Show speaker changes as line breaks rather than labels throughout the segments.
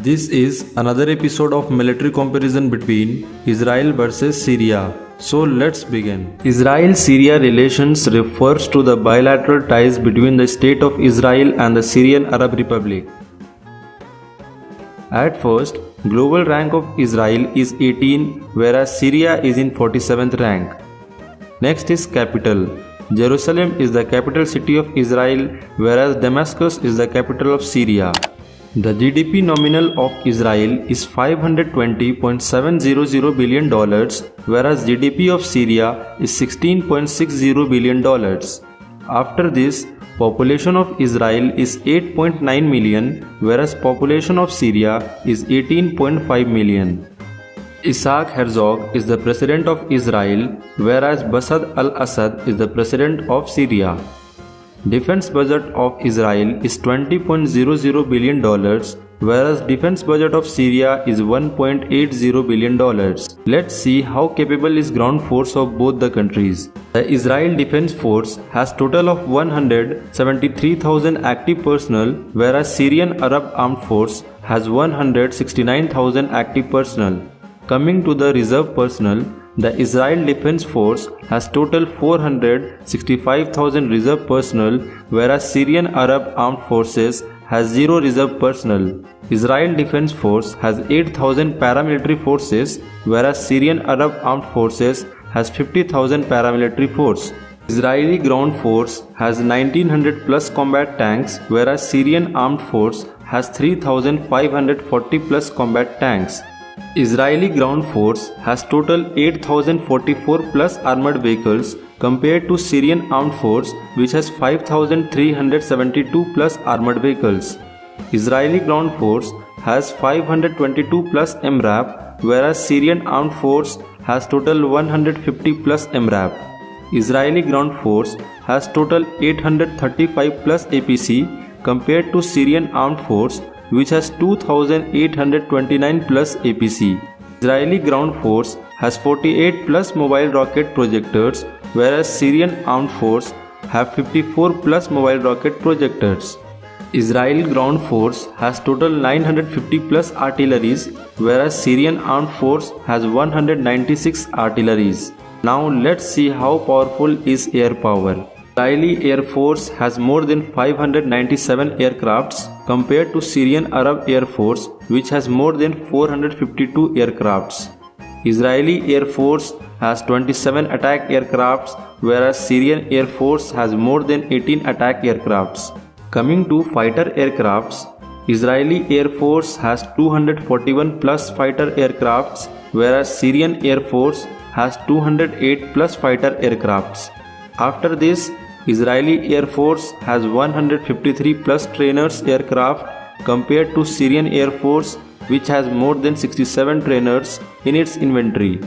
This is another episode of military comparison between Israel versus Syria. So let's begin. Israel-Syria relations refers to the bilateral ties between the state of Israel and the Syrian Arab Republic. At first, global rank of Israel is 18, whereas Syria is in 47th rank. Next is capital. Jerusalem is the capital city of Israel, whereas Damascus is the capital of Syria. The GDP nominal of Israel is $520.700 billion, whereas GDP of Syria is $16.60 billion. After this, population of Israel is 8.9 million, whereas population of Syria is 18.5 million. Isaac Herzog is the president of Israel, whereas Bashar al-Assad is the president of Syria. Defense budget of Israel is $20.00 billion, whereas defense budget of Syria is $1.80 billion. Let's see how capable is ground force of both the countries. The Israel Defense Force has total of 173,000 active personnel, whereas Syrian Arab Armed Force has 169,000 active personnel. Coming to the reserve personnel, the Israel Defense Force has total 465,000 reserve personnel, whereas Syrian Arab Armed Forces has 0 reserve personnel. Israel Defense Force has 8,000 paramilitary forces, whereas Syrian Arab Armed Forces has 50,000 paramilitary force. Israeli ground force has 1900 plus combat tanks, whereas Syrian Armed Force has 3,540 plus combat tanks. Israeli ground force has total 8,044 plus armored vehicles compared to Syrian armed force which has 5,372 plus armored vehicles. Israeli ground force has 522 plus MRAP, whereas Syrian armed force has total 150 plus MRAP. Israeli ground force has total 835 plus APC compared to Syrian armed force which has 2,829 plus APC. Israeli ground force has 48 plus mobile rocket projectors, whereas Syrian armed force have 54 plus mobile rocket projectors. Israel ground force has total 950 plus artilleries, whereas Syrian armed force has 196 artilleries. Now let's see how powerful is air power. Israeli Air Force has more than 597 aircrafts compared to Syrian Arab Air Force which has more than 452 aircrafts. Israeli Air Force has 27 attack aircrafts, whereas Syrian Air Force has more than 18 attack aircrafts. Coming to fighter aircrafts, Israeli Air Force has 241 plus fighter aircrafts, whereas Syrian Air Force has 208 plus fighter aircrafts. After this, Israeli Air Force has 153 plus trainers aircraft compared to Syrian Air Force which has more than 67 trainers in its inventory.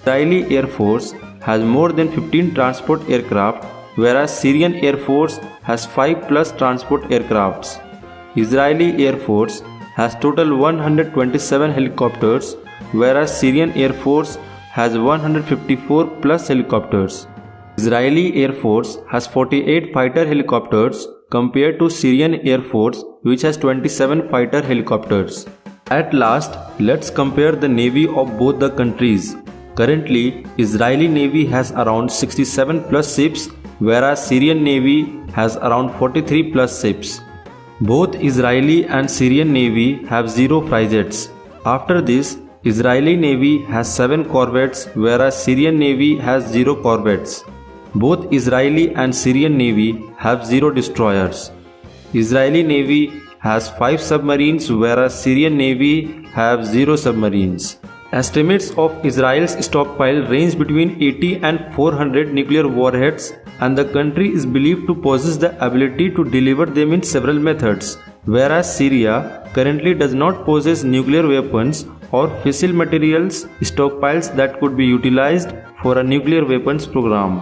Israeli Air Force has more than 15 transport aircraft, whereas Syrian Air Force has 5 plus transport aircrafts. Israeli Air Force has total 127 helicopters, whereas Syrian Air Force has 154 plus helicopters. Israeli Air Force has 48 fighter helicopters compared to Syrian Air Force which has 27 fighter helicopters. At last, let's compare the navy of both the countries. Currently, Israeli Navy has around 67 plus ships, whereas Syrian Navy has around 43 plus ships. Both Israeli and Syrian Navy have 0 frigates. After this, Israeli Navy has 7 corvettes, whereas Syrian Navy has 0 corvettes. Both Israeli and Syrian Navy have 0 destroyers. Israeli Navy has 5 submarines, whereas Syrian Navy have 0 submarines. Estimates of Israel's stockpile range between 80 and 400 nuclear warheads, and the country is believed to possess the ability to deliver them in several methods, whereas Syria currently does not possess nuclear weapons or fissile materials stockpiles that could be utilized for a nuclear weapons program.